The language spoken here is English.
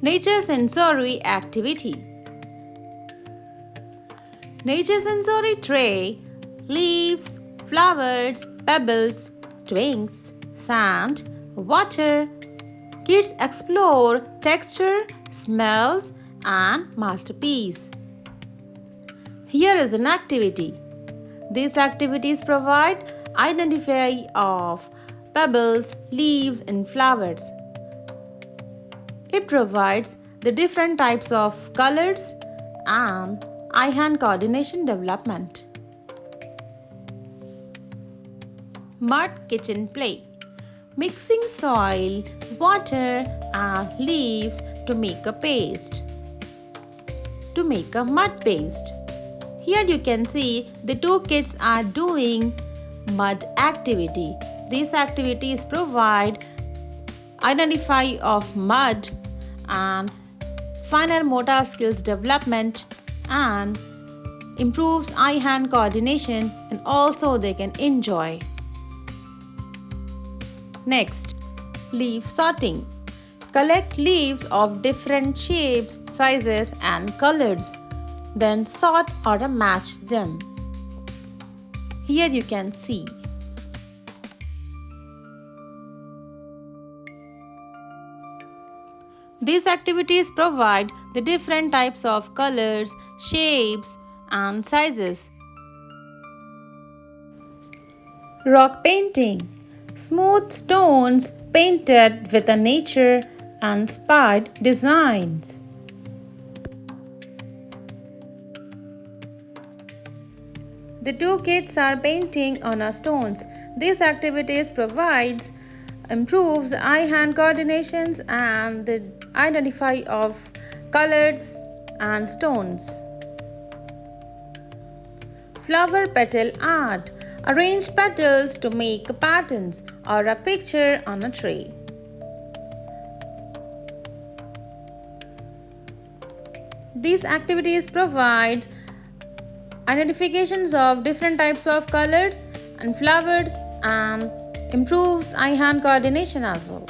NatureSensory activity. NatureSensory tray, leaves, flowers, pebbles, twigs, sand, water. Kids explore texture, smells, and masterpiece. Here is an activity. These activities provide identify of pebbles, leaves, and flowers. It provides the different types of colors and eye-hand coordination development. Mud kitchen play. Mixing soil, water and leaves to make a paste. To make a mud paste. Here you can see the two kids are doing mud activity. These activities provide identify of mud and finer motor skills development and improves eye-hand coordination, and also they can enjoy. Next, leaf sorting. Collect leaves of different shapes, sizes and colors. Then sort or match them. Here you can see. These activities provide the different types of colors, shapes and sizes. Rock painting. Smooth stones painted with a nature inspired designs. The two kids are painting on a stones. These activities improves eye-hand coordinations and the identify of colors and stones. Flower petal art. Arrange petals to make patterns or a picture on a tray. These activities provide identifications of different types of colors and flowers and improves eye-hand coordination as well.